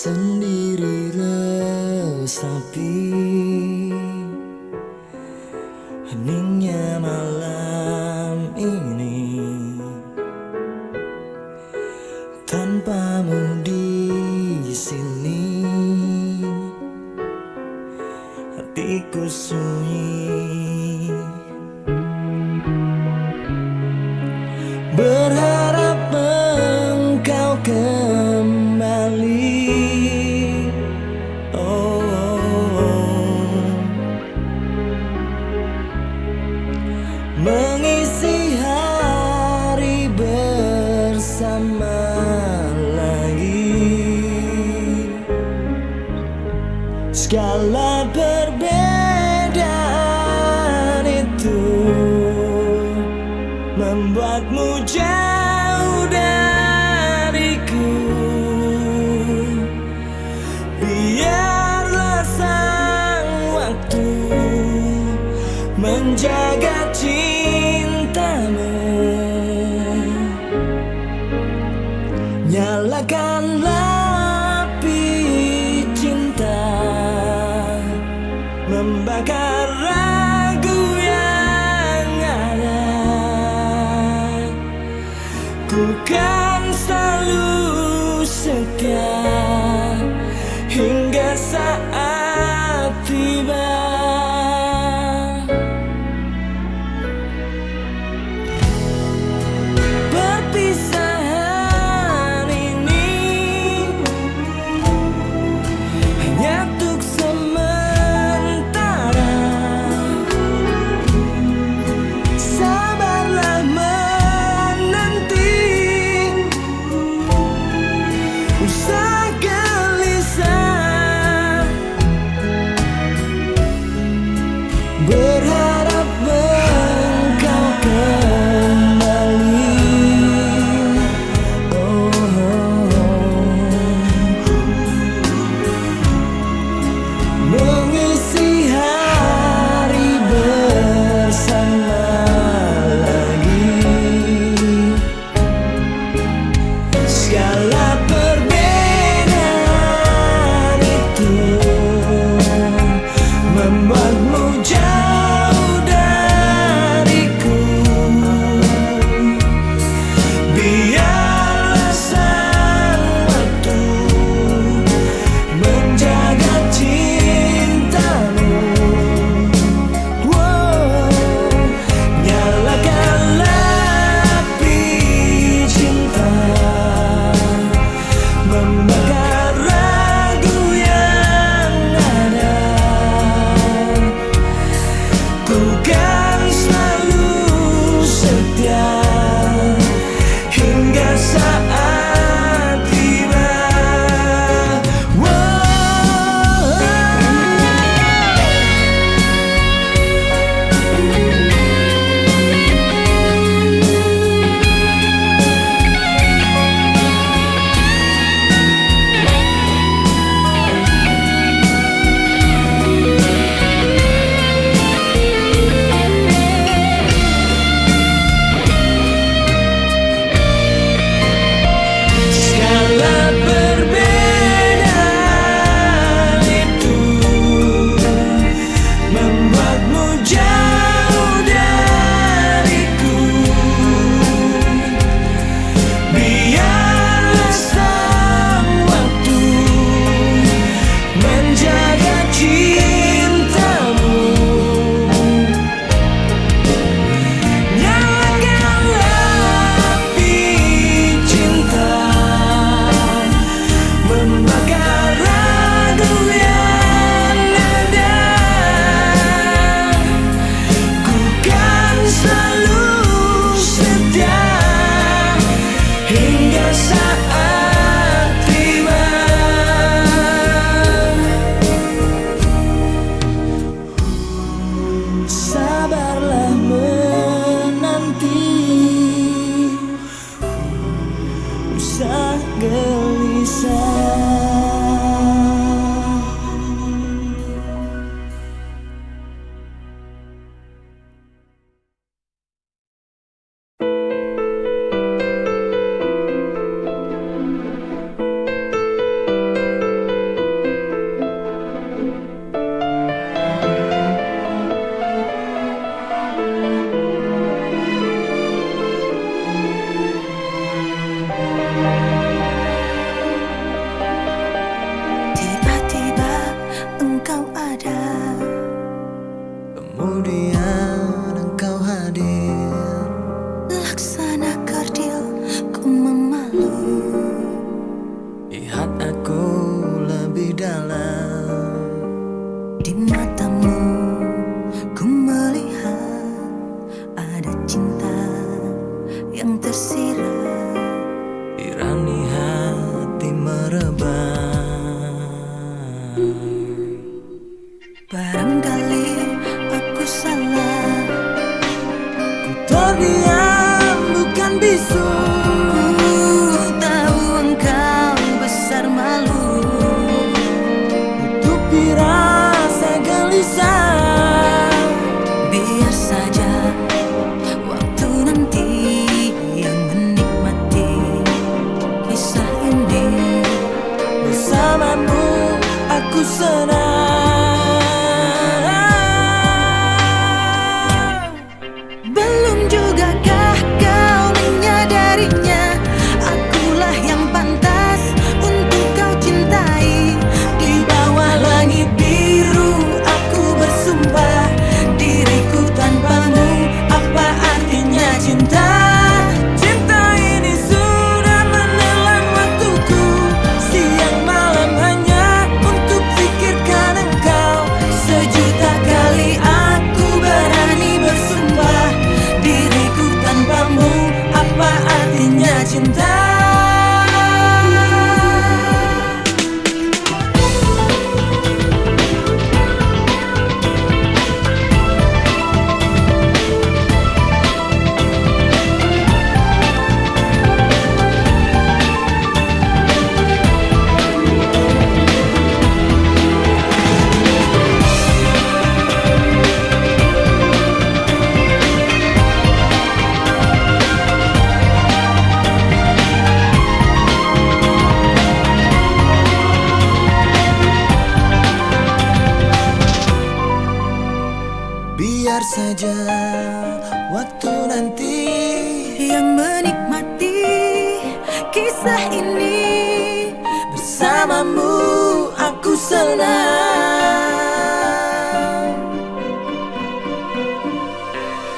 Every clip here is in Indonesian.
sendiri resapi heningnya malam ini tanpamu di sini. Hatiku sunyi, berharap engkau kembali. Oh, oh, oh. Mengisi hari bersama lagi. Segala perbedaan itu membuatmu jauh dariku. Biarlah sang waktu menjaga cintamu. Nyalakanlah api cinta, membakar ragu yang ada. Ku kan selalu setia hingga saat tiba. dalam. Di matamu ku melihat ada cinta yang tersirat, irani hati merebah. Barangkali aku salah, ku terdiam bukan bisu. Ku tahu engkau besar malu, tutupi rasa gelisah. Biar saja waktu nanti yang menikmati kisah ini. Bersamamu aku senang. Belum jugakah kau menyadarinya? Akulah yang pantas untuk kau cintai. Di bawah langit biru aku bersumpah, diriku tanpamu apa artinya cinta? Cinta ini sudah menelan waktuku, siang malam hanya untuk pikirkan engkau. Sejuta kali aku berani bersumpah, diriku tanpamu apa artinya cinta? Biar saja waktu nanti yang menikmati kisah ini. Bersamamu aku senang.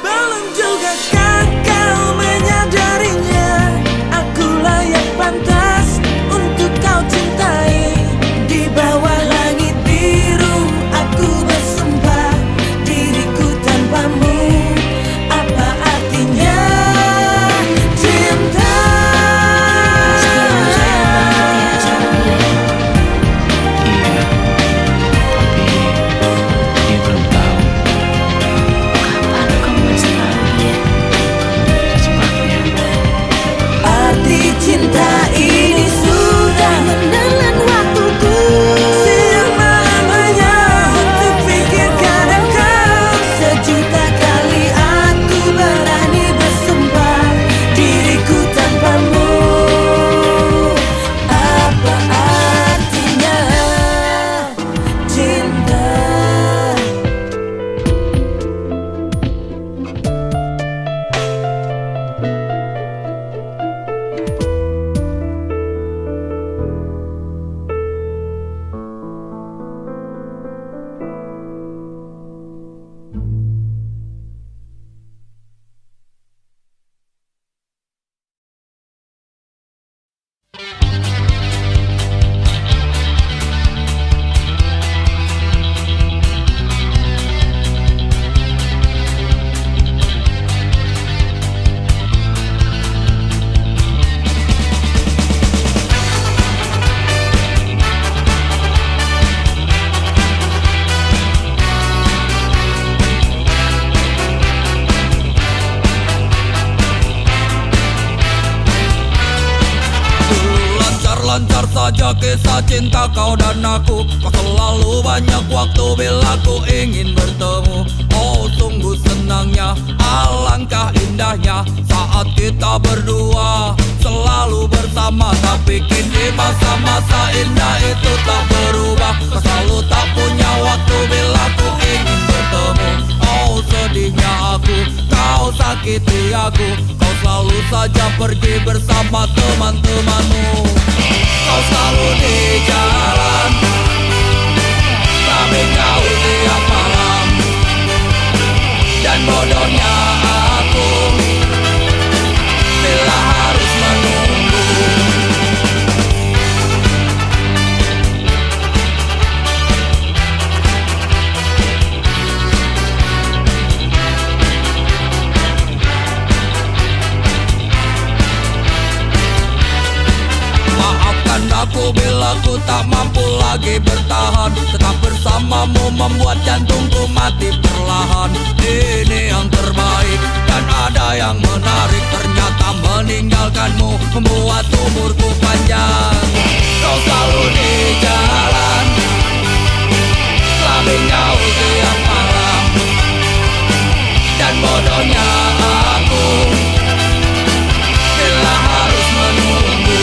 Belum jugakah kau menyadarinya? Akulah yang pantas untuk kau cintai. Di bawah langit biru aku bersumpah, diriku tanpamu apa artinya cinta? Sekarang saya banget ya sama dia. Iya, tapi dia belum tahu. Kapan kamu masih tahu dia? Secepatnya. Arti cinta ini sudah menelan waktuku, siang malam hanya untuk pikirkan engkau. Sejuta kali aku berani bersumpah, diriku tanpamu apa artinya cinta? Lancar saja kisah cinta kau dan aku. Kau selalu banyak waktu bila ku ingin bertemu. Oh sungguh senangnya, alangkah indahnya saat kita berdua selalu bersama. Tapi kini masa-masa indah itu tak berubah. Kau selalu tak punya waktu bila ku ingin bertemu. Oh sedihnya aku, kau sakiti aku. Kau selalu saja pergi bersama teman-temanmu. Kau selalu di jalan, tapi kau tiap malam. Dan bodohnya aku bila harus menunggu. lagi bertahan. Tetap bersamamu membuat jantungku mati perlahan. Ini yang terbaik dan ada yang menarik. Ternyata meninggalkanmu membuat umurku panjang. Kau selalu di jalan, selalu jauh tiap malam. Dan bodohnya aku bila harus menunggu.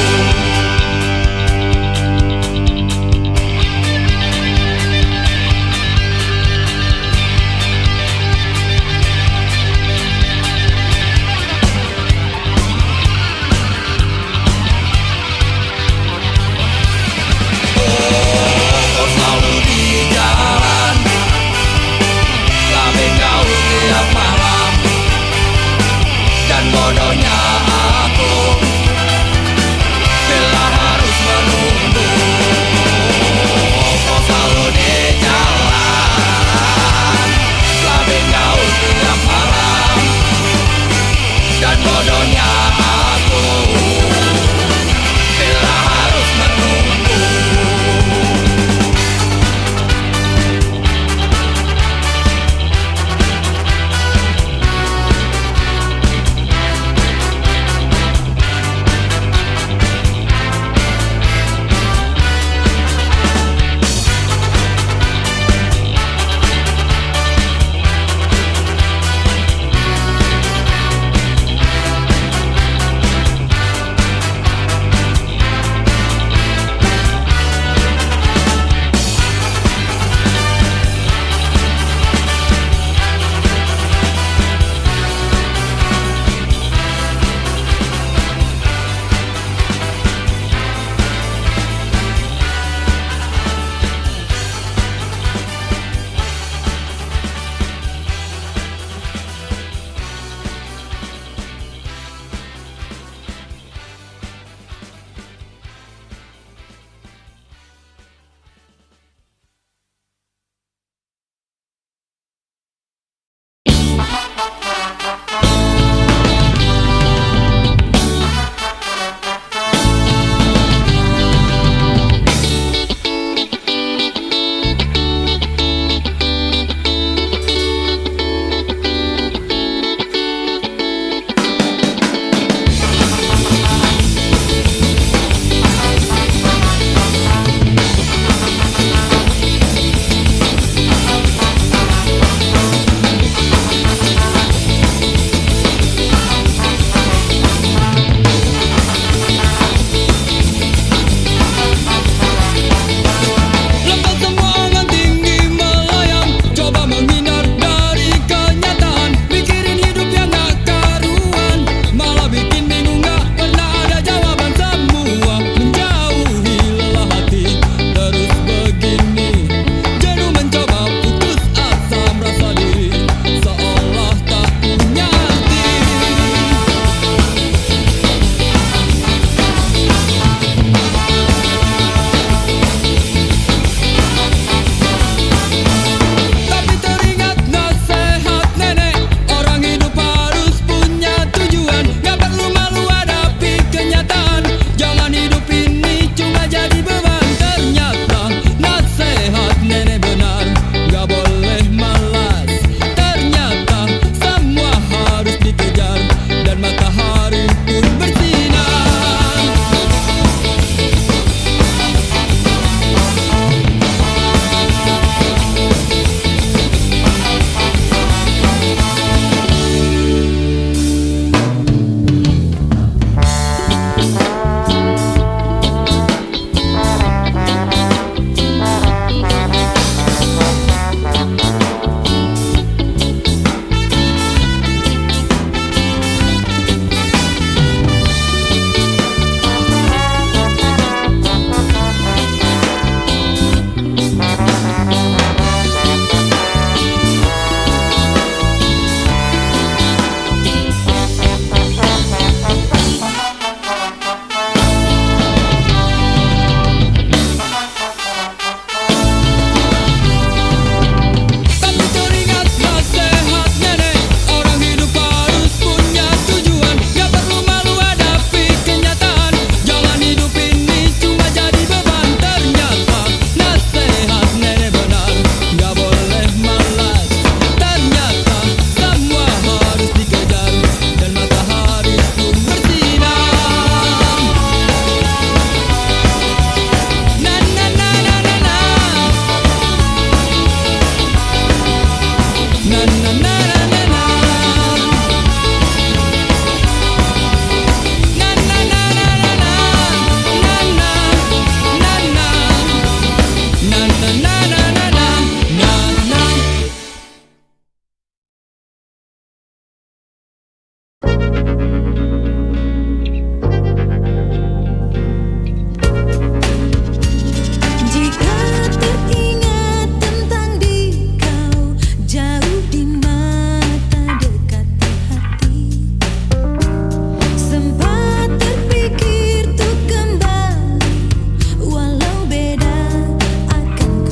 Jika teringat tentang dikau jauh di mata dekat di hati, sempat terpikir untuk kembali walau beda akan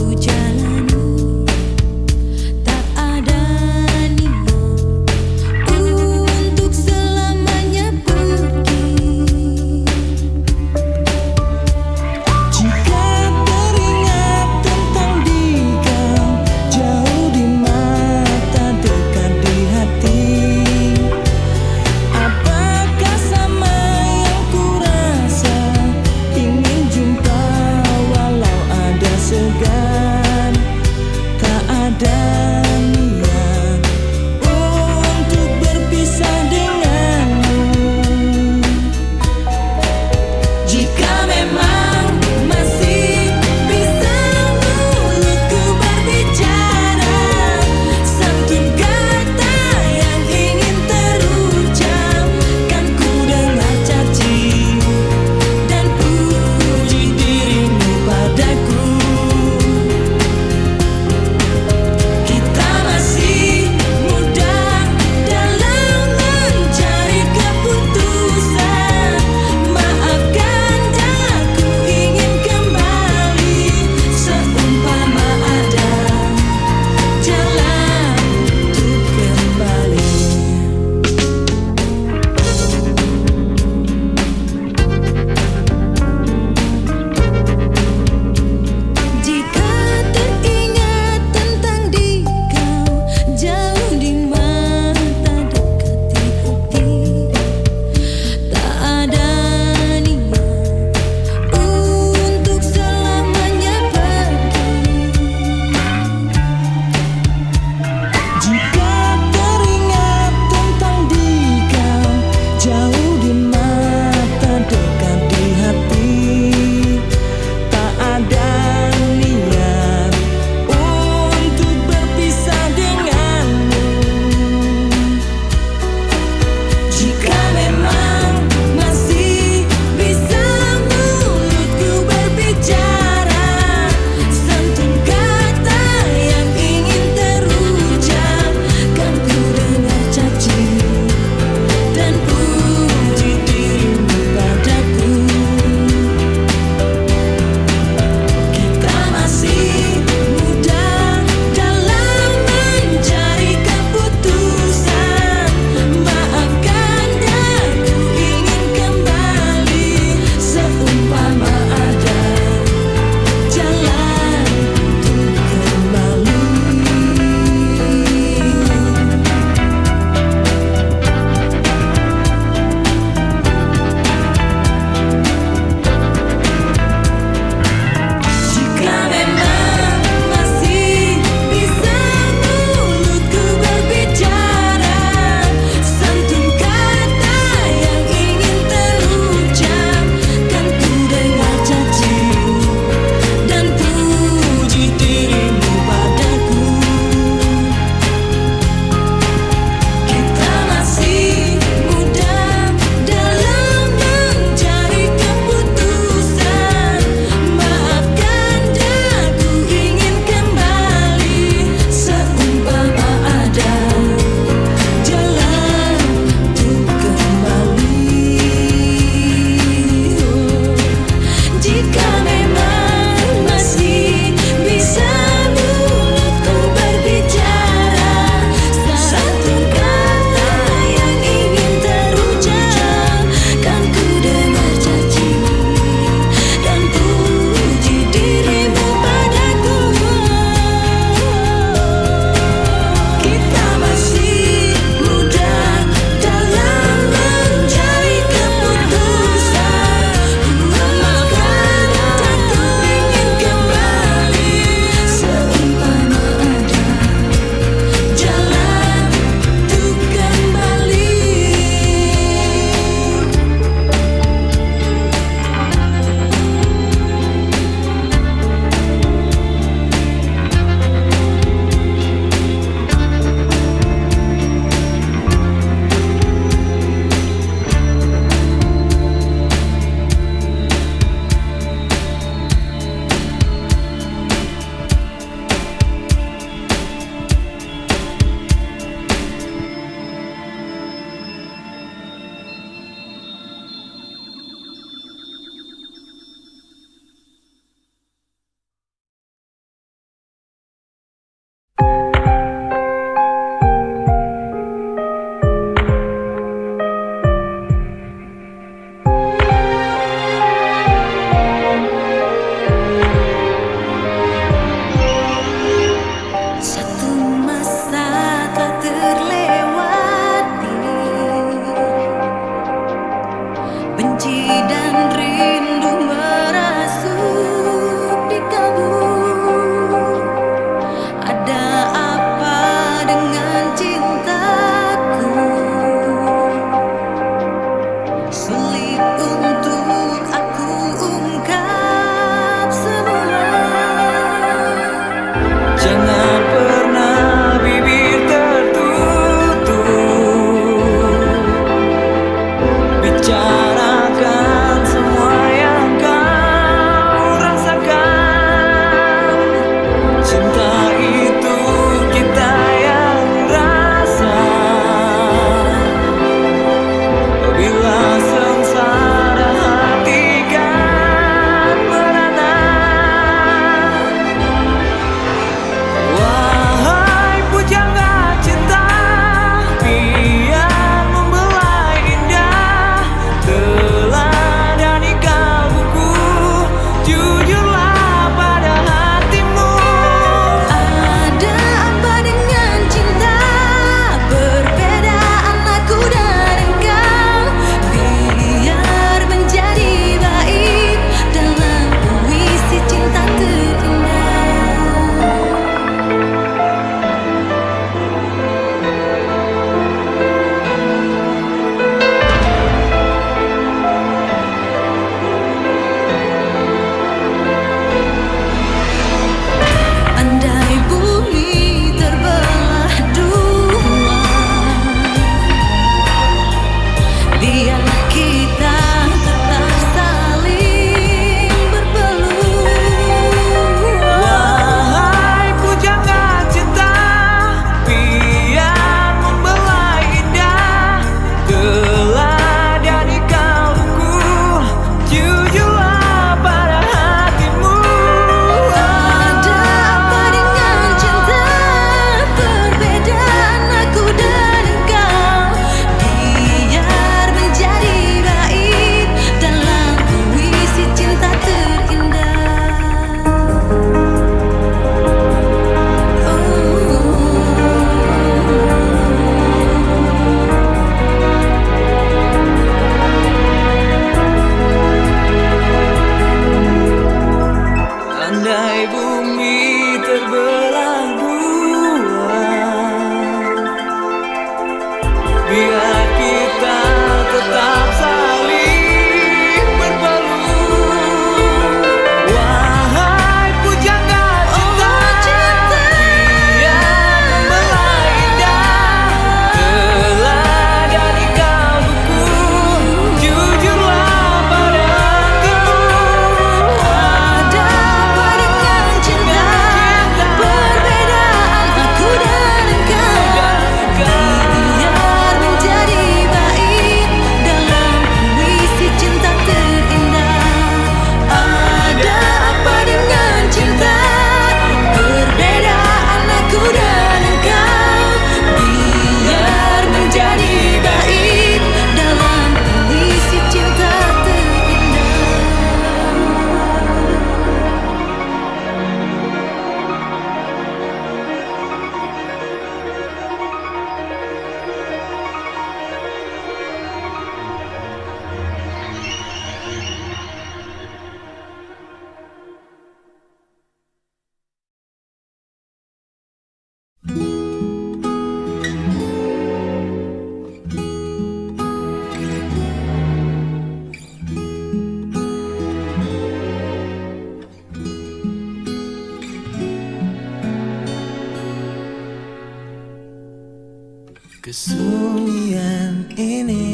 Kesunyian ini,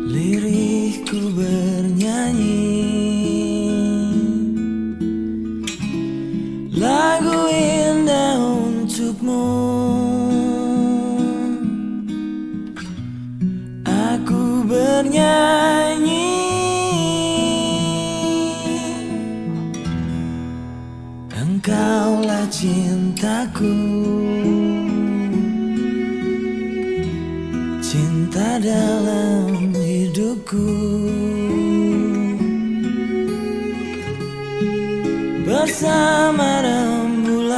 lirikku bernyanyi, lagu indah untukmu. Aku bernyanyi, engkaulah cintaku, cinta dalam hidupku. Bersama rembulan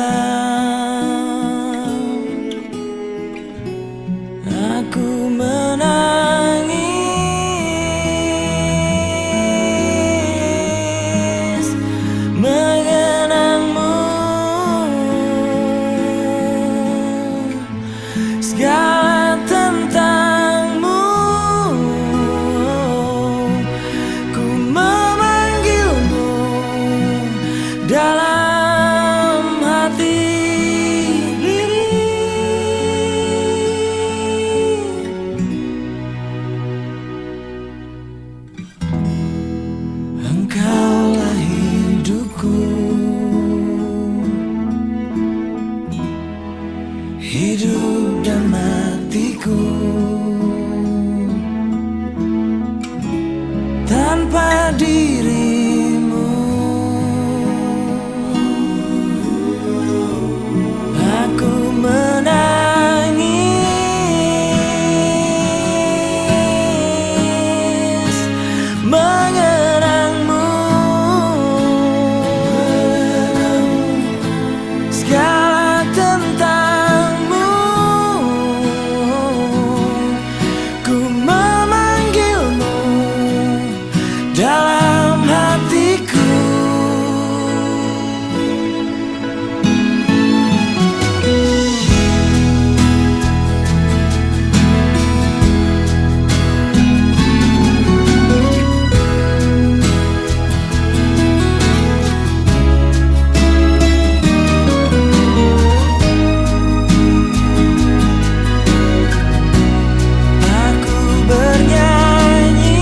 aku menangis, mengenangmu. Segala tentangmu, ku memanggilmu dalam hati. Engkaulah hidupku, hidup dan matiku. Tanpa dirimu aku menangis, mengenangmu. Segala tentangmu, ku memanggilmu dalam hatiku. Aku bernyanyi,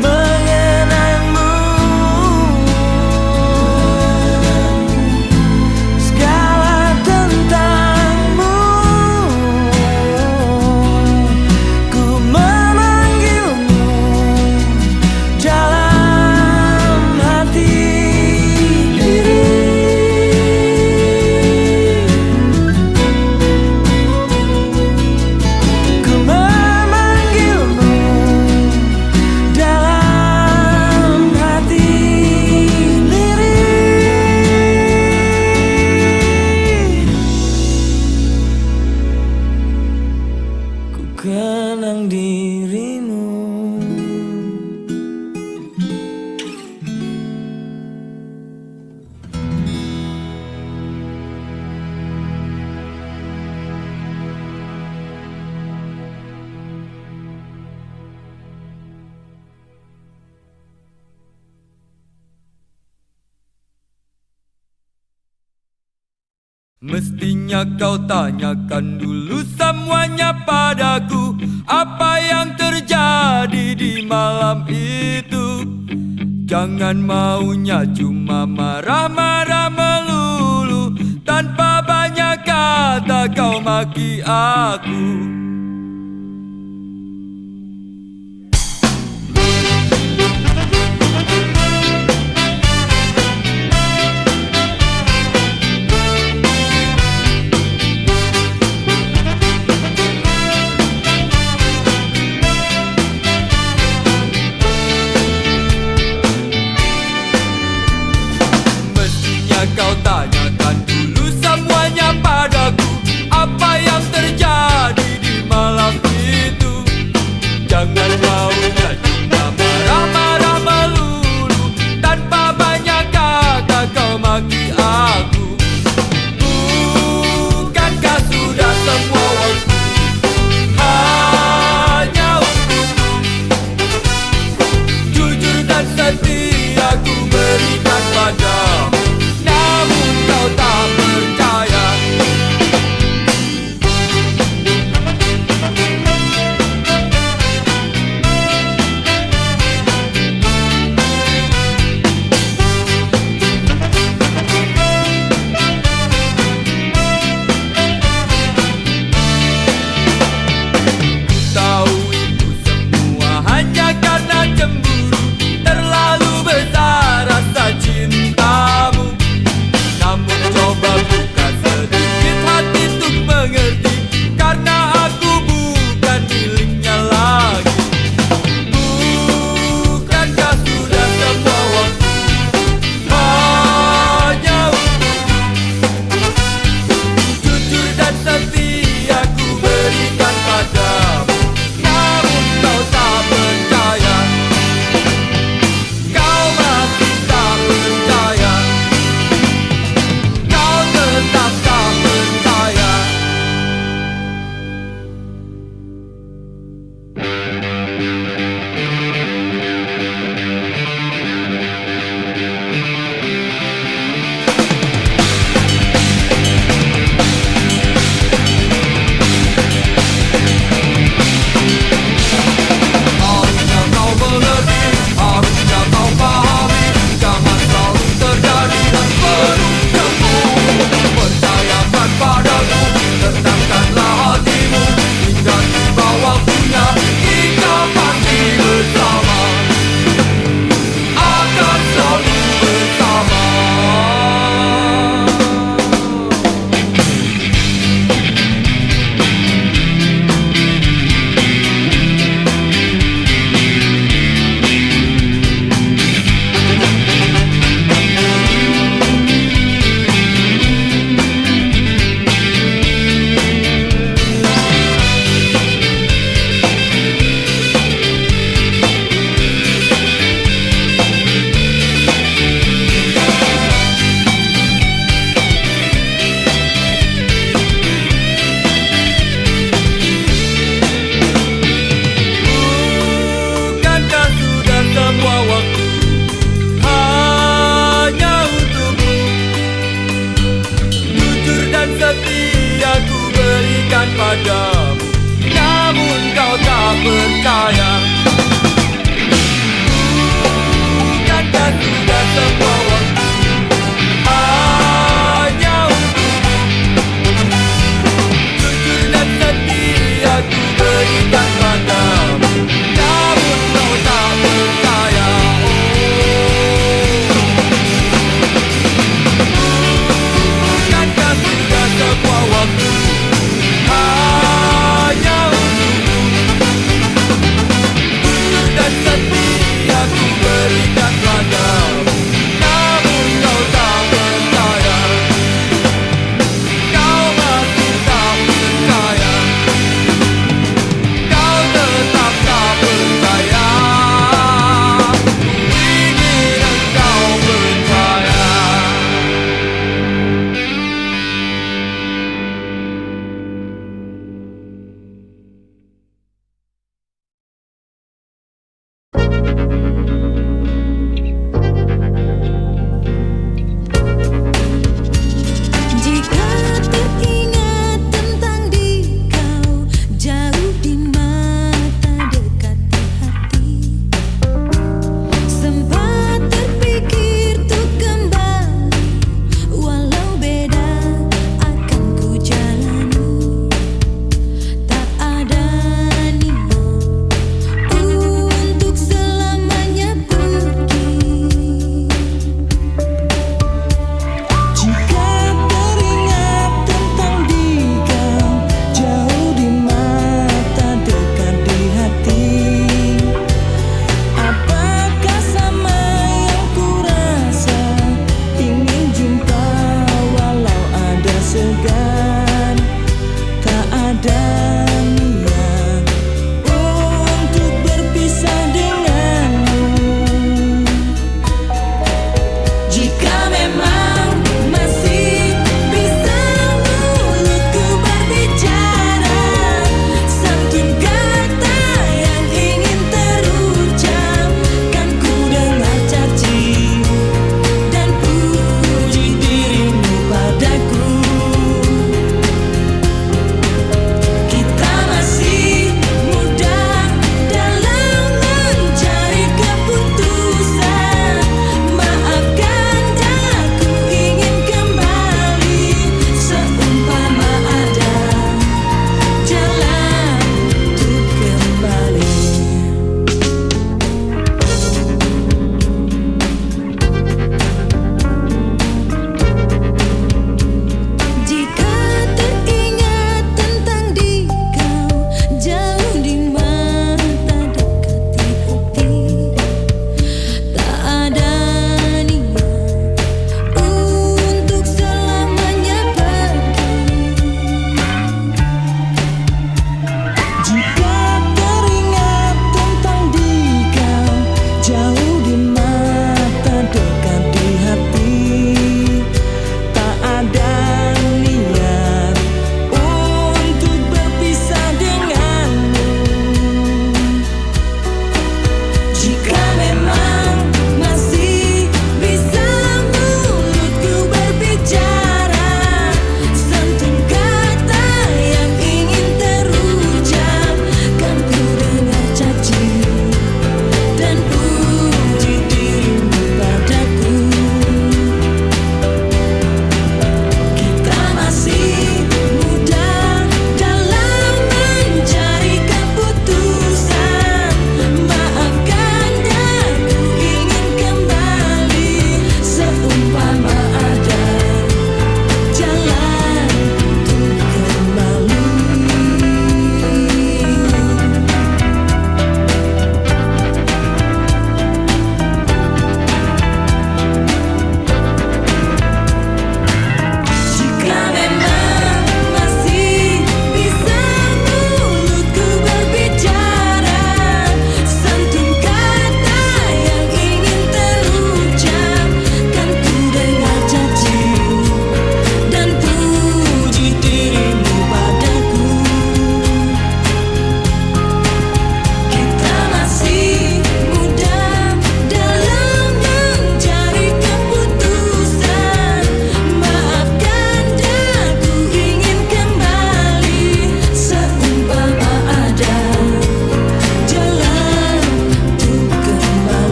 mengenangmu. Segala tentangmu, ku memanggilmu dalam hati. Ku memanggilmu dalam hati. Ku kenang dirimu. Mestinya kau tanyakan dulu semuanya padaku, apa yang terjadi di malam itu. Jangan maunya cuma marah-marah melulu, tanpa banyak kata kau maki aku. Kau tanyakan dulu semuanya padaku, apa yang terjadi di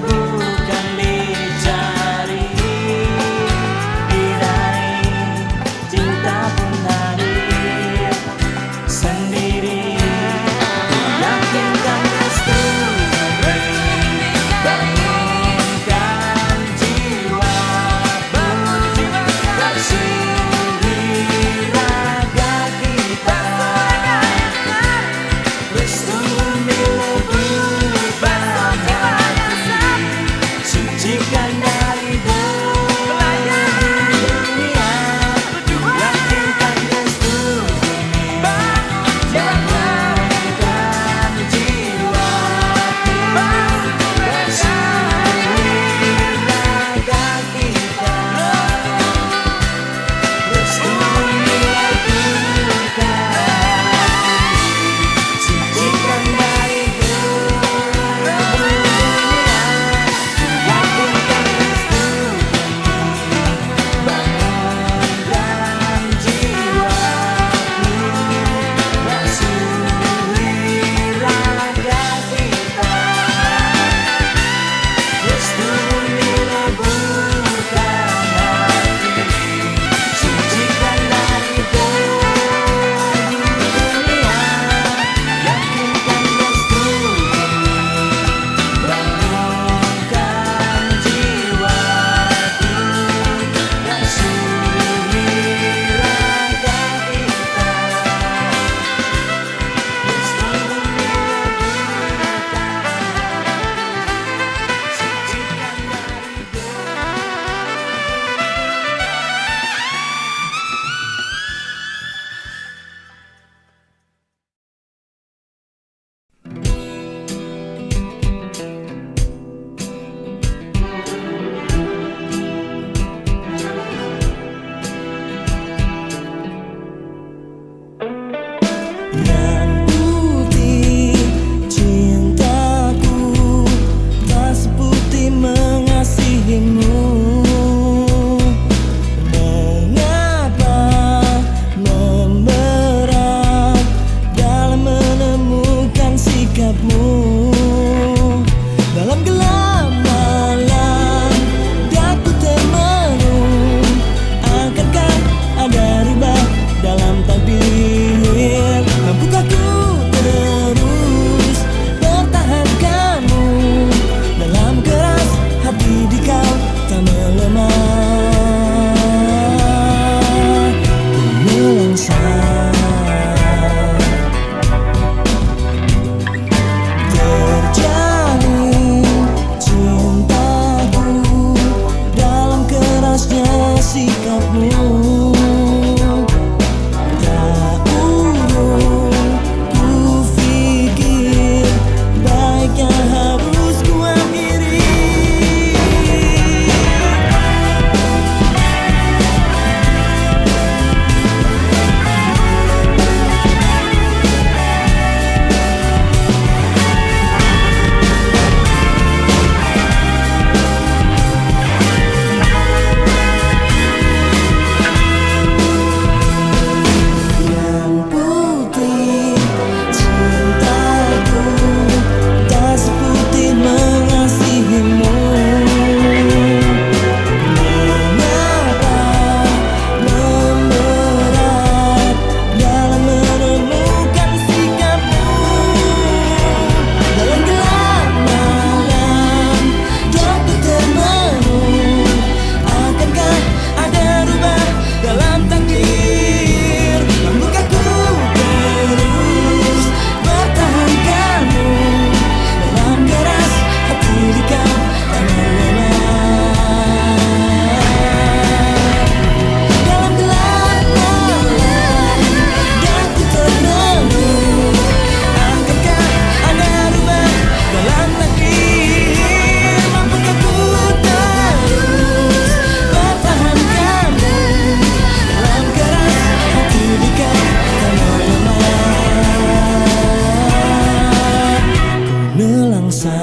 bukan dicari, bidai cinta pun hadir sendiri. Yakinkan restu bangunkan jiwa, bersih raga kita. Restu milik bukan hati, sucikan dari dunia. Yakinkan restu bangunkan jiwa, bersih raga kita. Restu milik bukan hati, sucikan dari dunia. Yakinkan restu bangunkan jiwa, bersih raga kita. Restu milik bukan hati, sucikan dari dunia. Yakinkan restu bangunkan jiwa, bersih raga kita. Restu milik sucikan Nan putih cintaku, tak seputih mengasihimu. Mengapa memberat dalam menemukan sikapmu? Dalam gelap malam daku termenung, akankah ada rubah dalam takdir? Mampukah ku terus pertahankanmu dalam keras hati di kau tak melemah? Ku melangsa terjalin cintaku dalam kerasnya sikapmu. Tak urung ku fikir baiknya harus ku akhiri. Yang putih cintaku, tak seputih mengasihimu. Mengapa memberat dalam menemukan sikapmu? Dalam gelap malam daku termenung, akankah ada rubah dalam takdir? Mampukah ku terus pertahankanmu dalam keras hati di kau tak melemah? Dalam gelap malam daku termenung, akankah ada rubah dalam takdir? Mampukah ku terus pertahankanmu dalam keras hati di kau tak melemah? Ku melangsa.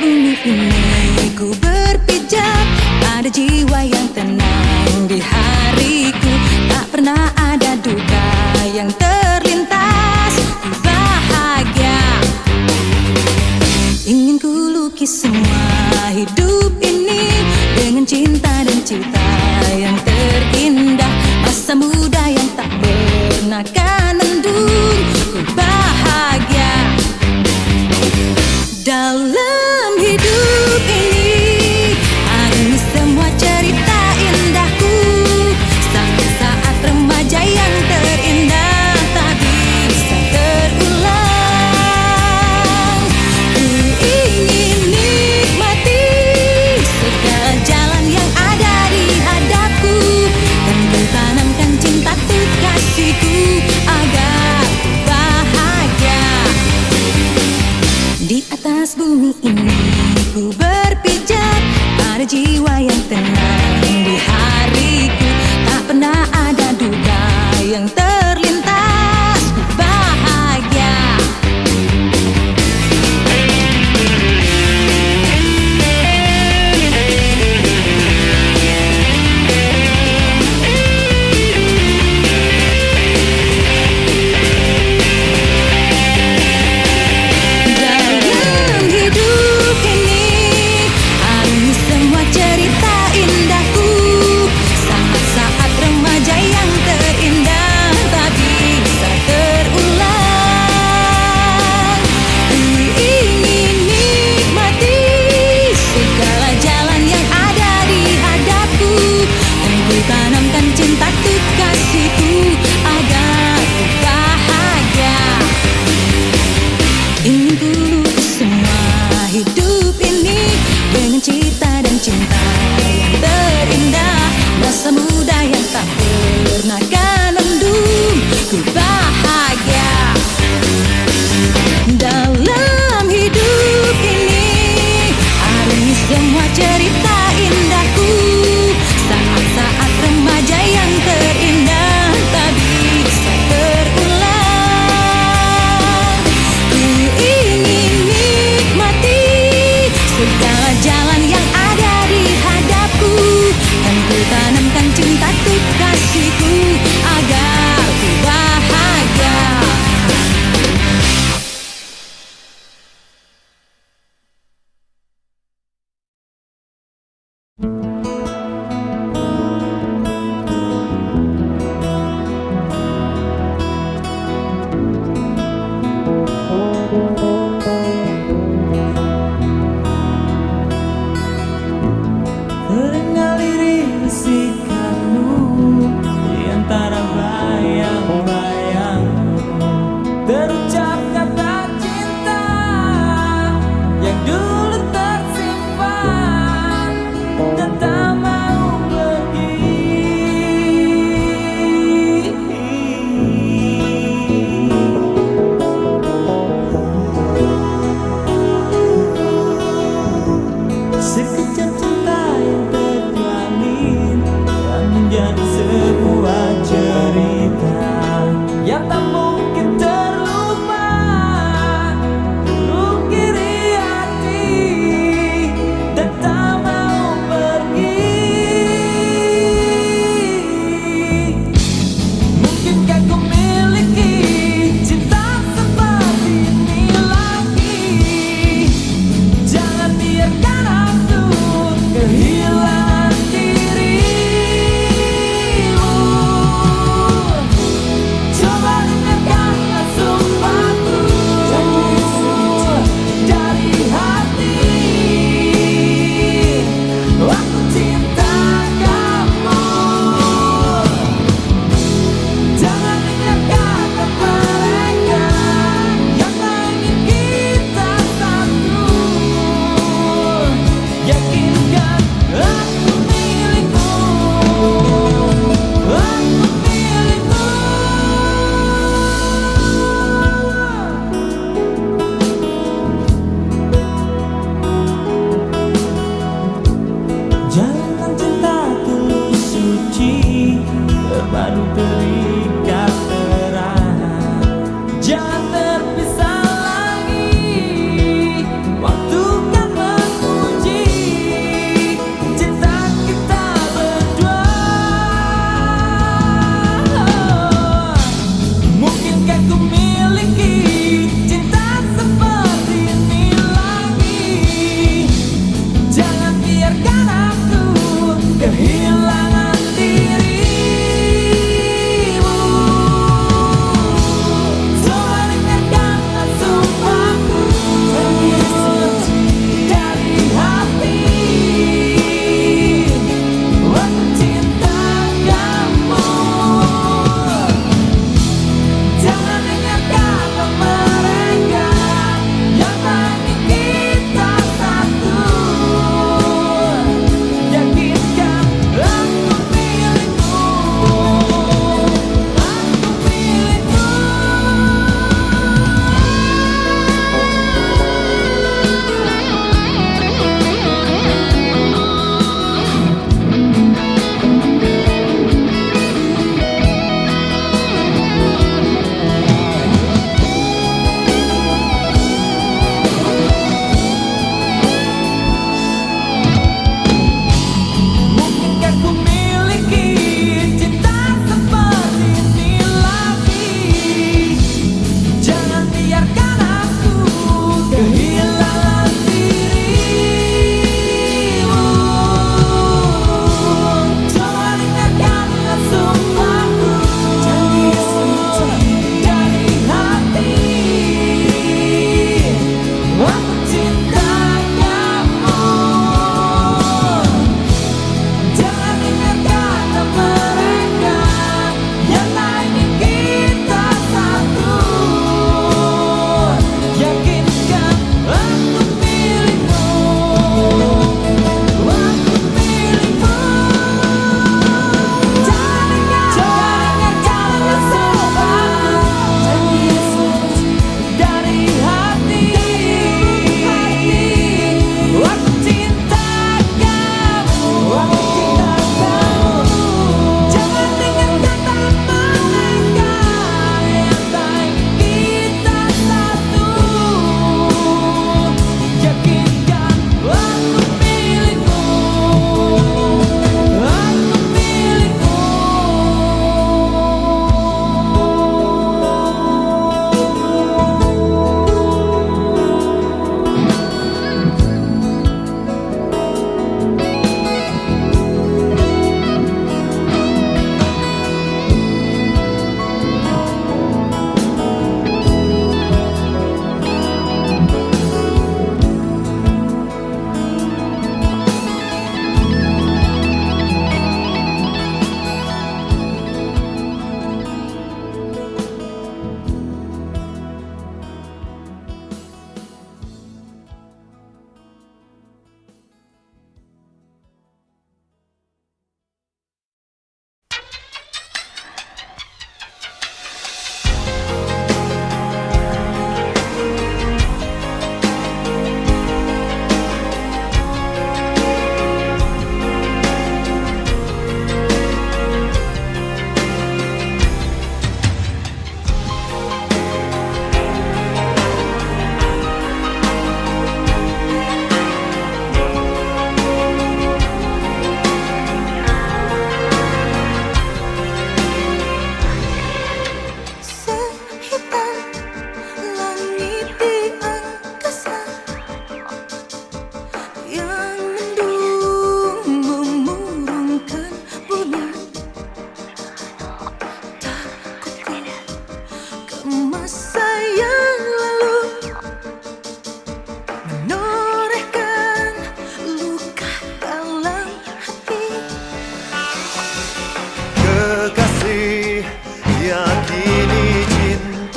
bumi ini ku berpijak, ada jiwa yang tenang di hariku. Tak pernah ada duka yang terlintas, ku bahagia. Ingin ku lukis semua hidup ini dengan cinta dan cita yang terindah. Masa muda yang tak pernah kan mendung, ku bahagia. Dalam hidup ini hari semua cerita indahku, saat-saat remaja yang terindah.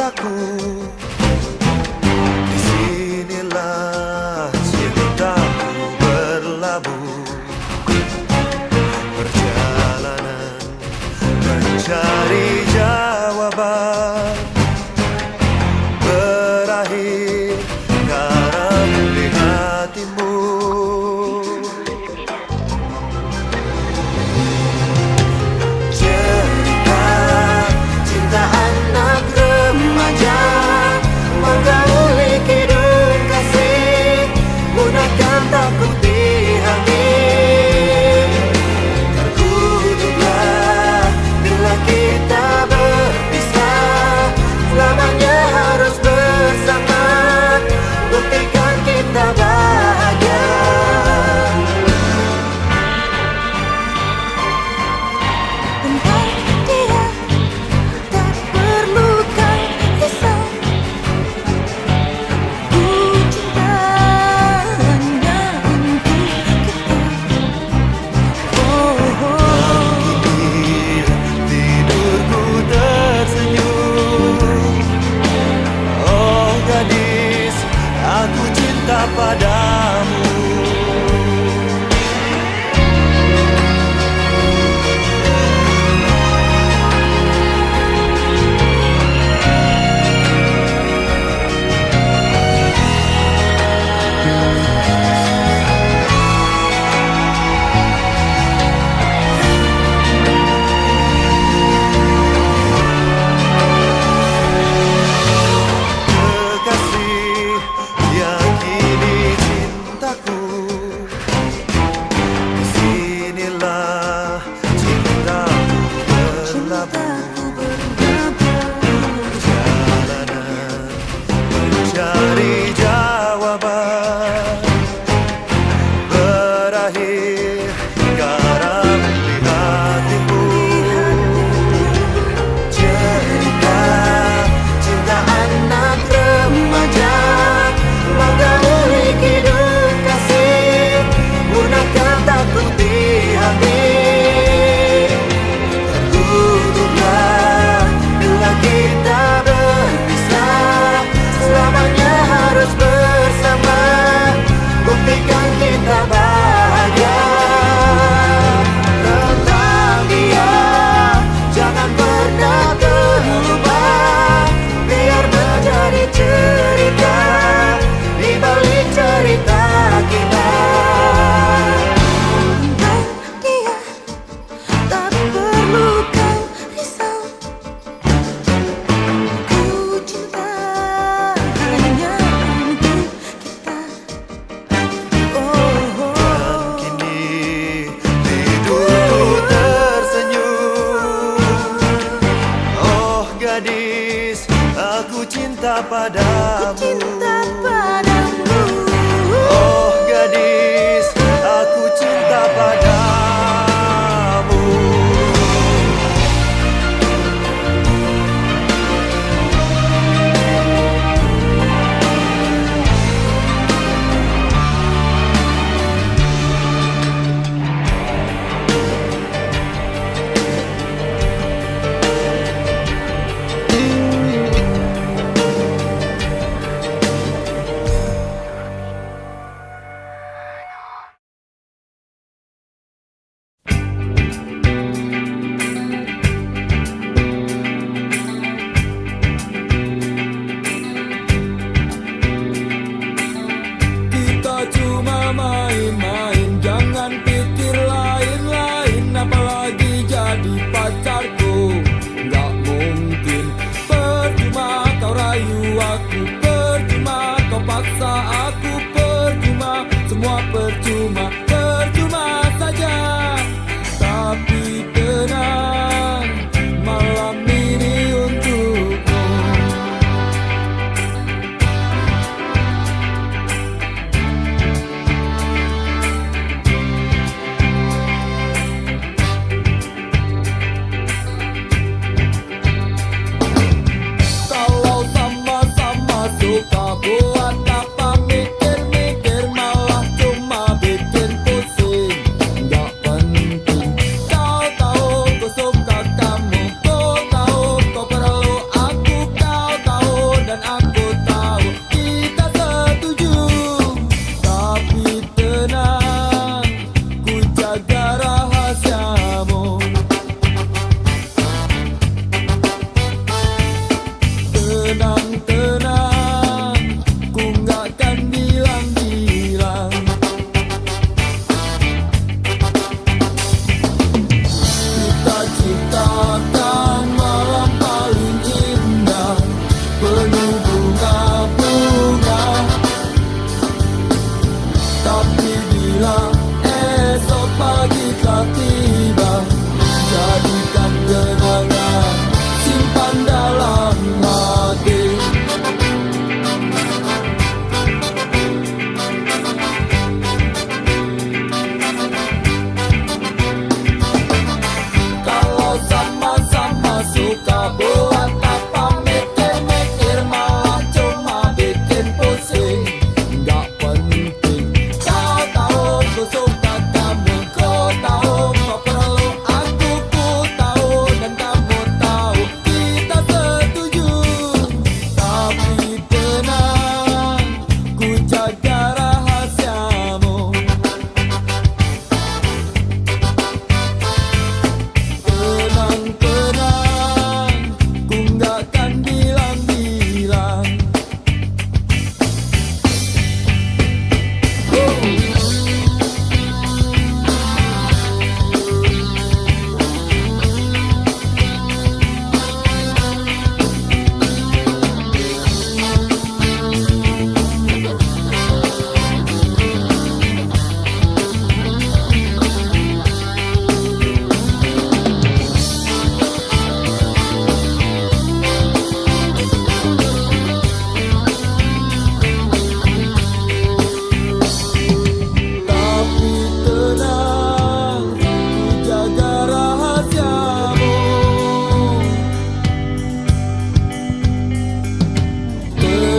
cintaku, disinilah cintaku berlabuh. Perjalanan mencari jawaban berakhir karam di hatimu. Cerita cinta anak remaja menggauli kidung kasih, gunakan takut di hati. Terkutuklah bila kita berpisah, selamanya harus bersama, buktikan kita bahagia. Tentang dia tak perlu kau risau, ku cinta hanya untuk kita. Oh, Kini tidurku tersenyum. Oh gadis, aku cinta padamu. Kekasih, yakini cintaku, disinilah cintaku berlabuh. Perjalanan mencari jawaban berakhir garam di hatimu. Cerita cinta anak remaja menggauli kidung kasih, gunakan takut di hati. Terkutuklah bila kita berpisah, selamanya harus bersama, buktikan kita bahagia. Tentang dia jangan pernah terlupa, biar menjadi cerita di balik cerita kita. tentang dia tak perlu kau risau, ku cinta hanya untuk kita. Oh, Kini tidurku tersenyum. Oh gadis, aku cinta padamu. cinta padamu. Oh gadis, aku cinta padamu.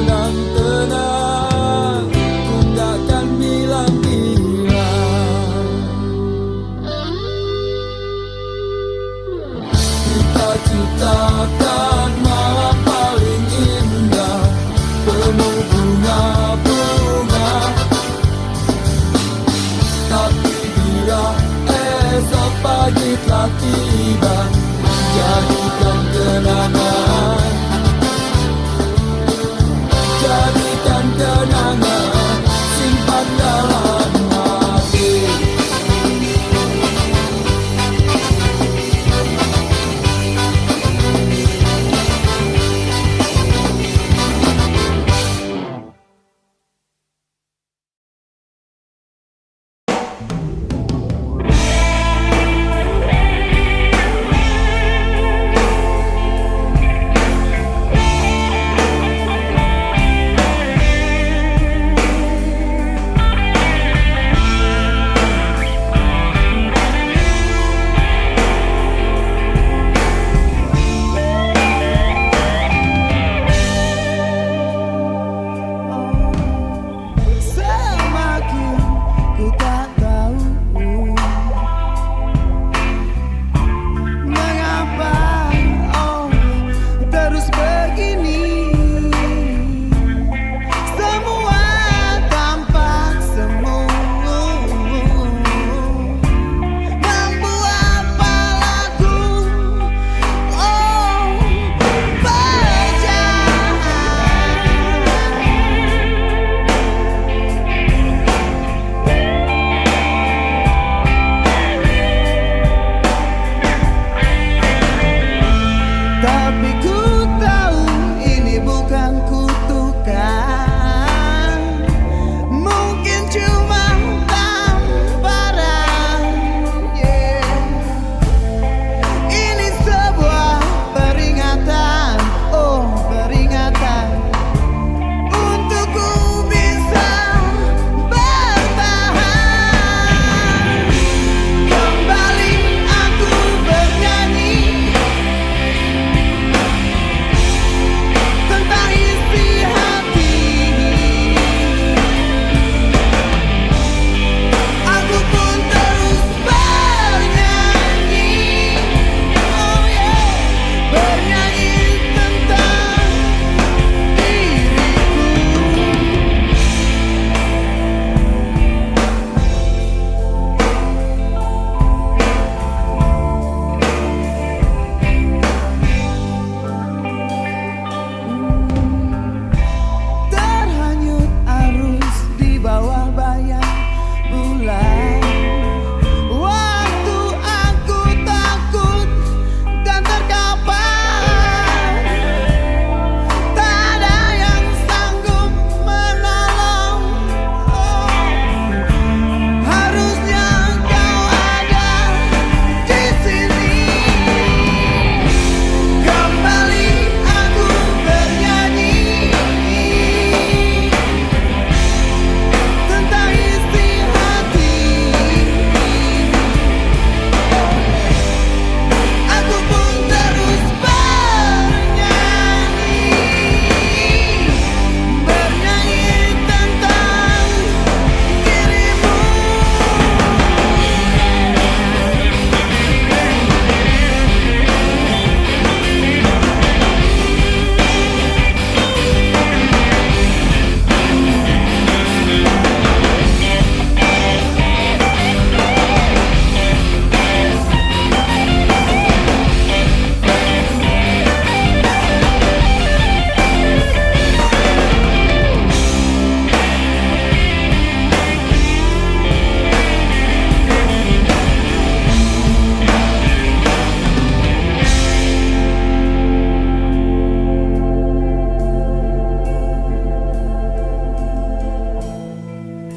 tenang-tenang, ku nggak akan bilang-bilang. Kita ciptakan malam paling indah, penuh bunga-bunga. Tapi bila esok pagi telah tiba, jadikan kenangan, jadikan kenangan, simpan dalam hati. Semakin ku tak tahu mengapa terus begini. Semua tampak semu, membuat palaku pecah. Tapi ku tahu ini bukan kutukan, mungkin cuma tamparan. Ini sebuah peringatan, peringatan untuk ku bisa bertahan. Kembali aku bernyanyi tentang isi hati. Aku pun terus bernyanyi, bernyanyi tentang diriku. Terhanyut arus di bawah bayang bulan. Waktu aku takut dan terkapar, tak ada yang sanggup menolong. Harusnya kau ada di sini. Kembali aku bernyanyi tentang isi hati. Aku pun terus bernyanyi, bernyanyi tentang dirimu.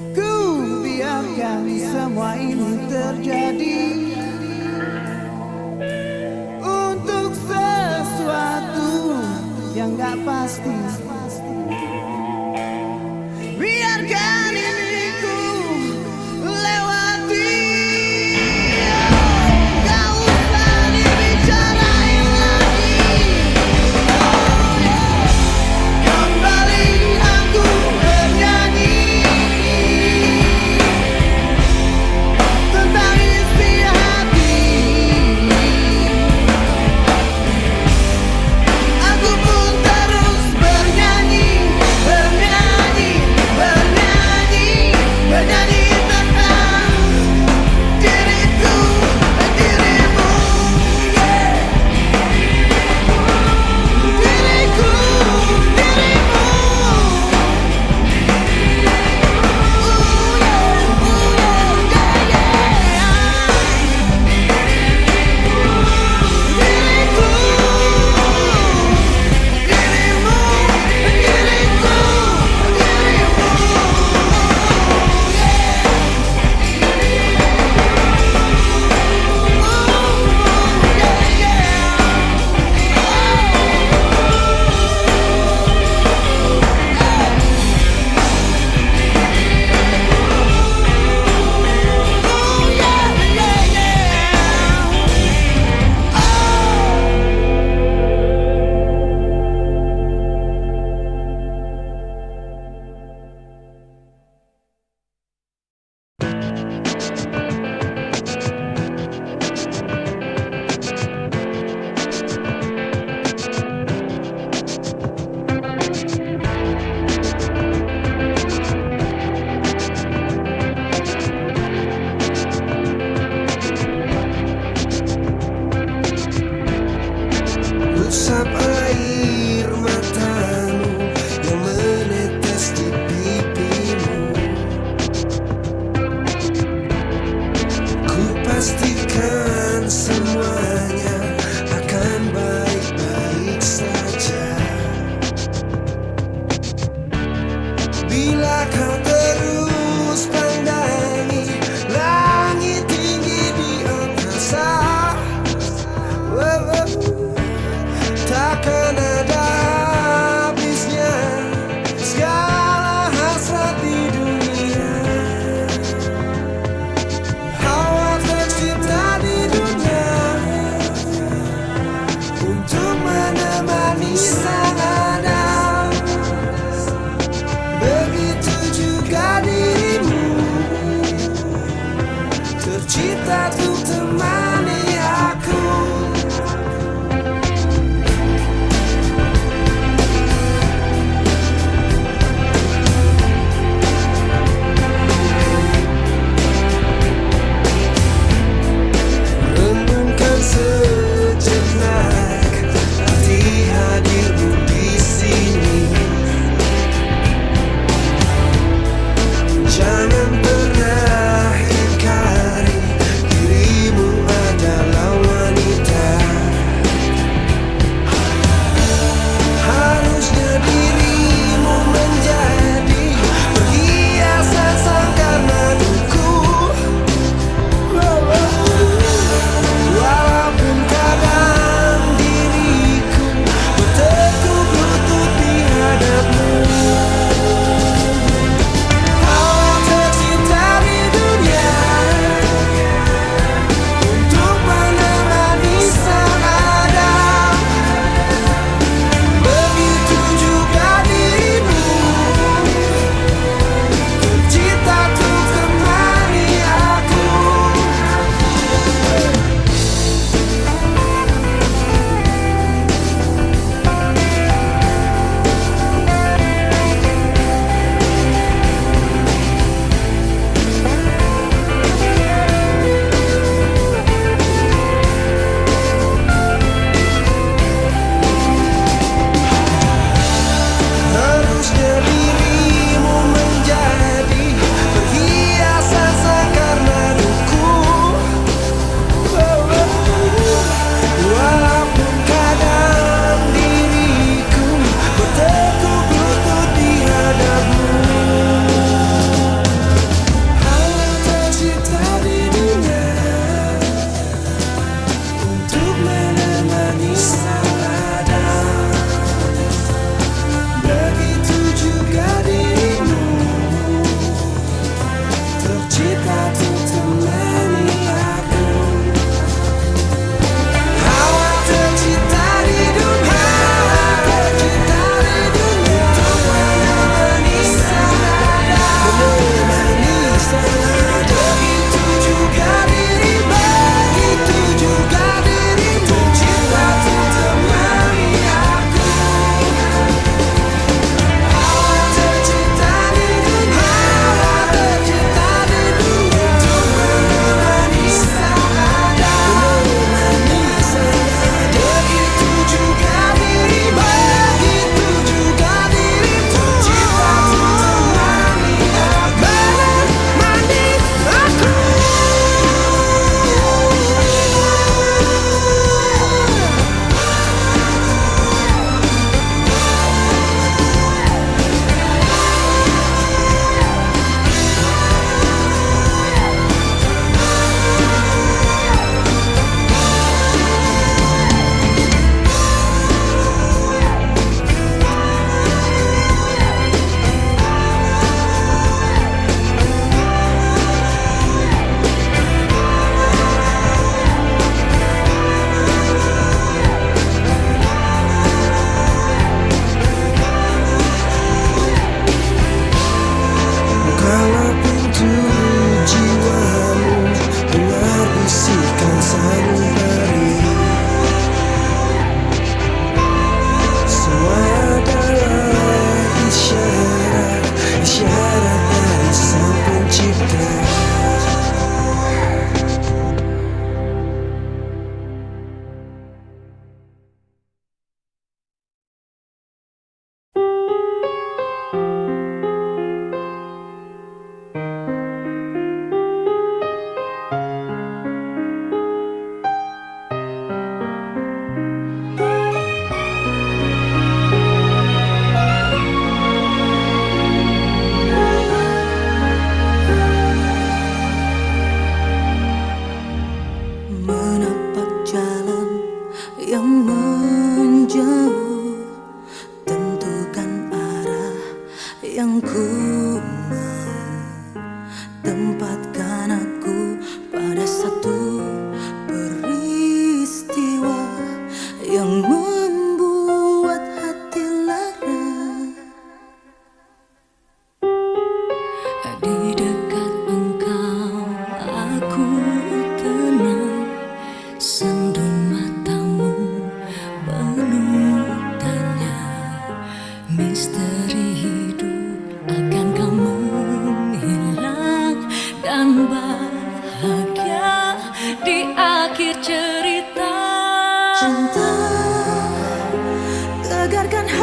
Ku biarkan semua ini terjadi untuk sesuatu yang gak pasti. Biarkan ini ku lewati. Gak usah dibicarain lagi. Kembali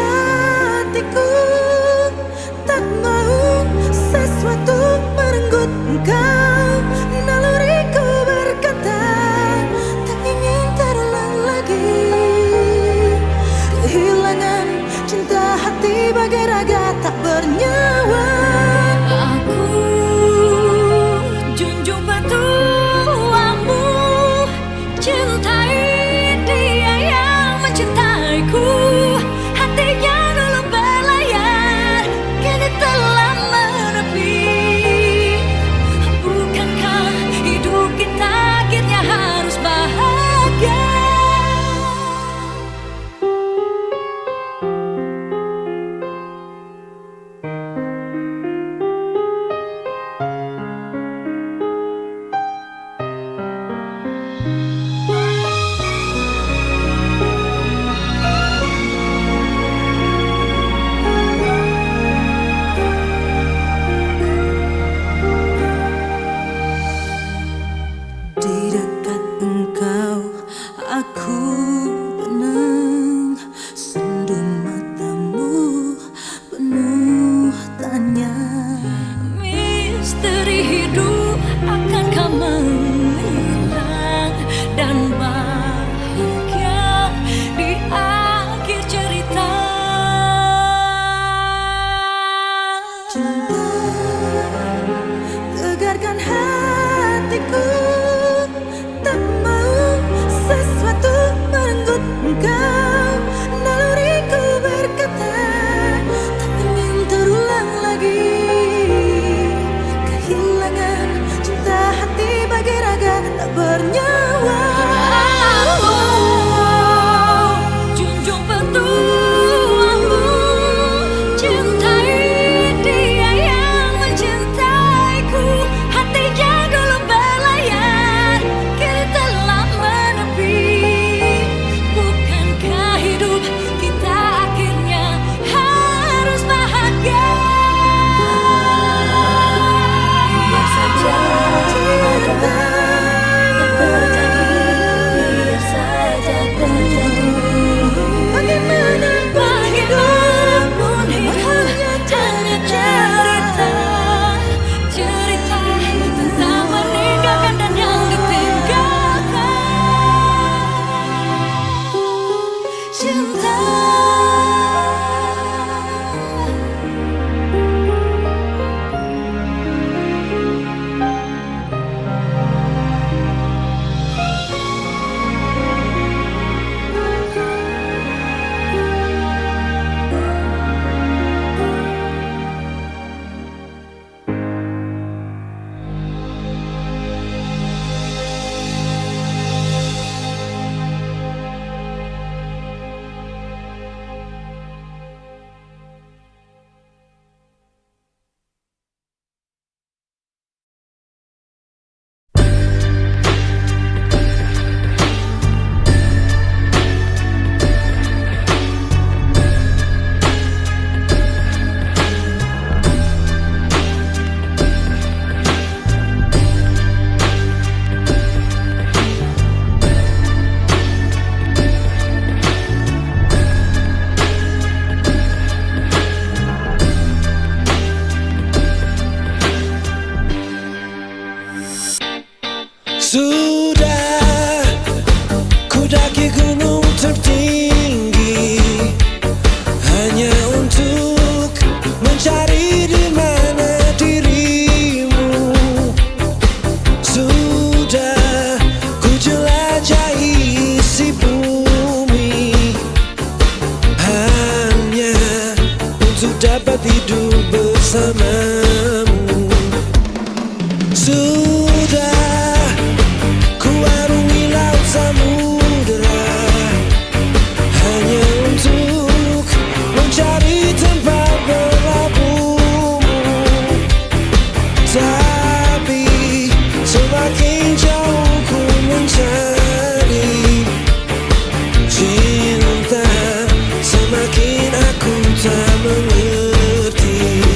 hatiku, tak mau sesuatu merenggut engkau. Naluriku berkata, tak ingin terulang lagi. Kehilangan cinta hati bagai raga tak bernyawa. Aku junjung petuamu, cintai dia yang mencintaiku. Hatinya dulu berlayar, kini telah menepi. Bukankah hidup kita akhirnya harus bahagia? Di dekat engkau aku tenang, sendu matamu penuh tanya. Misteri hidup akankah menghilang dan bahagia di akhir cerita. Cinta tegarkan hatiku, tak mau sesuatu merenggut engkau. Naluriku berkata, tak ingin terulang lagi. Kehilangan cinta hati bagai raga tak bernyawa. Junjung petuamu, cintai dia yang mencintaiku. Hatinya dulu berlayar, kini telah menepi. Bukankah hidup kita akhirnya harus bahagia? Biar saja ada yang terjadi, biar saja terjadi. Bagaimanapun hidup hanya cerita, cerita tentang meninggalkan dan yang ditinggalkan. Cinta. Sudah ku daki gunung tertinggi hanya untuk mencari di mana dirimu. Sudah ku jelajahi isi bumi hanya untuk dapat hidup bersamamu. Sudah ku arungi laut samudera hanya untuk mencari tempat berlabuhmu. Tapi semakin jauh ku mencari cinta, semakin aku tak mengerti.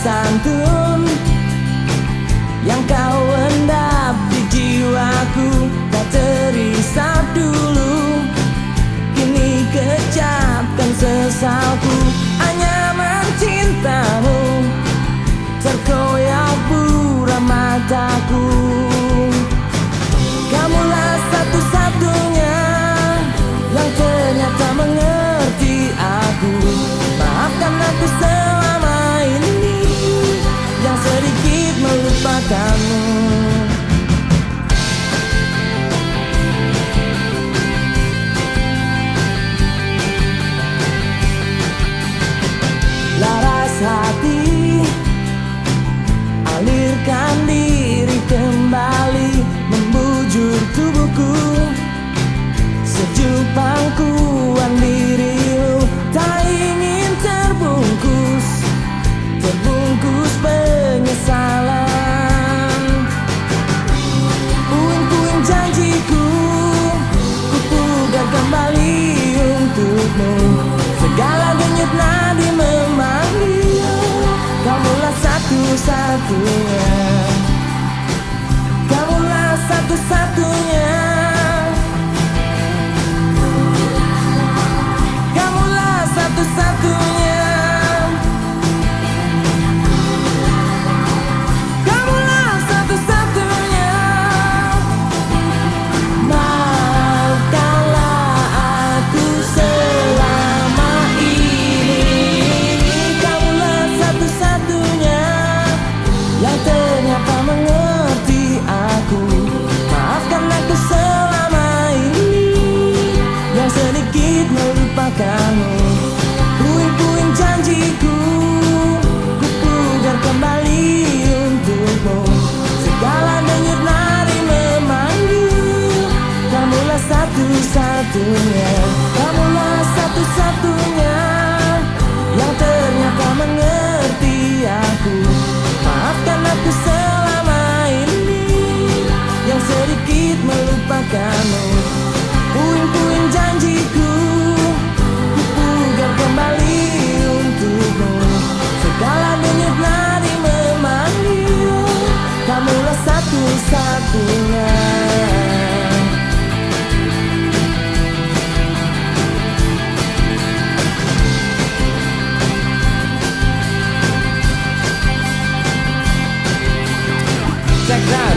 santun yang kau endap di jiwaku tak terisap dulu. Kini kecapkan sesalku hanya mencintamu, terkoyak buram mataku. Kamulah satu-satunya yang ternyata mengerti aku. Maafkan aku selama ini yang sedikit melupakanmu. Laras hati, alirkan diri kembali, membujur tubuhku, sejuk pangkuan dirimu. Tak ingin terbungkus penyesalan. Puing-puing janjiku ku pugar kembali untukmu. Segala denyut nadi memanggil, kamulah satu-satunya. Kamulah satu-satunya. Kamulah satu-satunya. Kamulah satu-satunya. Maafkanlah aku selama ini. Kamulah satu-satunya yang ternyata mengerti aku. Maafkan aku selama ini yang sedikit melupakanmu. Puing-puing janjiku ku pugar kembali untukmu. Segala denyut nadi memanggil, kamulah satu-satunya. Kamulah satu-satunya yang ternyata mengerti aku. Maafkan aku selama ini yang sedikit melupakanmu. Puing-puing janjiku ku pugar kembali untukmu. Segala denyut nadi memanggil, kamulah satu-satunya. Check that.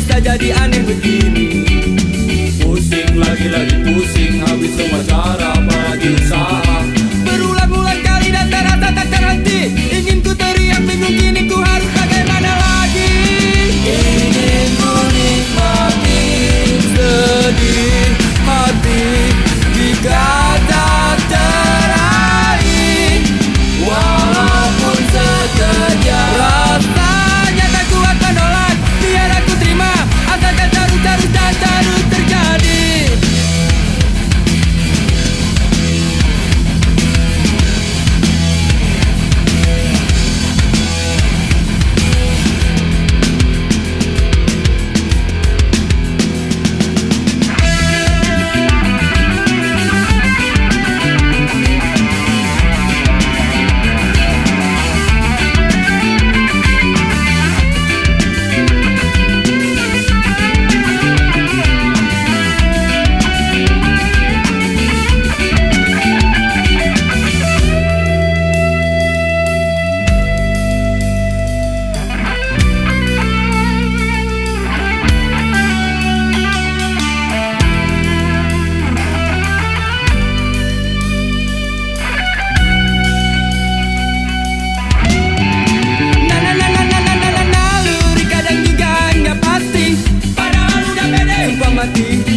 bisa jadi aneh begini? Pusing lagi pusing, habis semua cara apalagi usaha. Berulang-ulang kali dan terasa tak terhenti. Ingin ku teriak bingung kini ku harus bagaimana lagi. Ingin ku nikmati sedih hati jika tak teraih, walaupun sekejap. Rasanya tak kuat menolak, biar aku terima. Asalkan terus dan terus terjadi.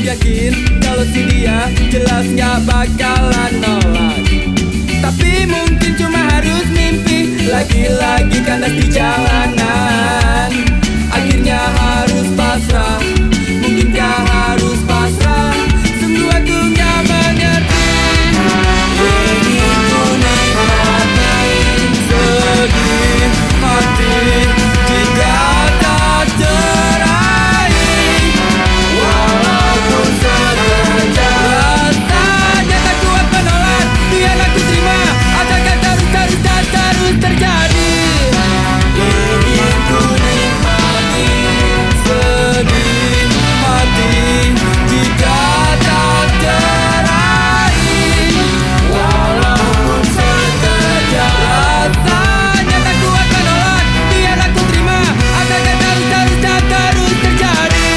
Yakin kalau si dia jelas gak bakalan nolak. Tapi mungkin cuma harus mimpi lagi-lagi kandas di jalanan. Akhirnya harus pasrah, mungkinkah harus pasrah? Sungguh aku gak mengerti. Ingin ku nikmati sedih hati jika tak teraih, walaupun sekejap. Rasanya tak kuat menolak, biar aku terima. Asalkan terus dan terus terjadi. Ingin ku nikmati sedih hati jika tak teraih, walaupun sekejap. Rasanya tak kuat menolak, biar aku terima. Asalkan terus dan terus terjadi.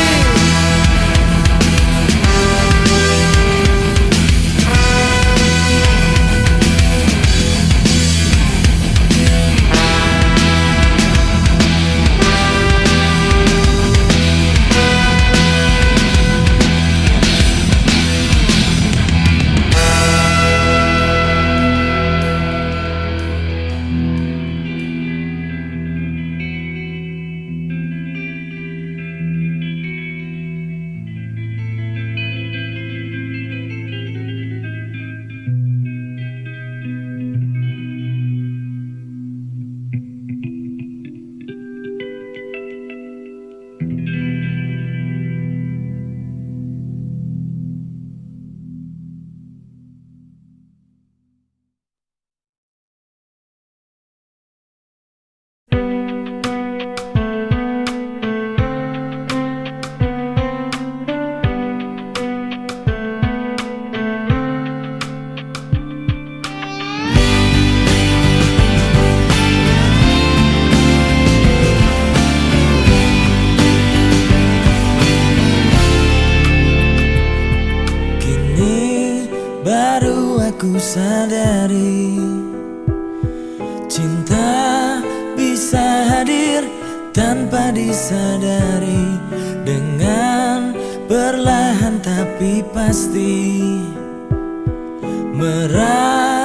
Aku sadari cinta bisa hadir tanpa disadari, dengan perlahan tapi pasti merah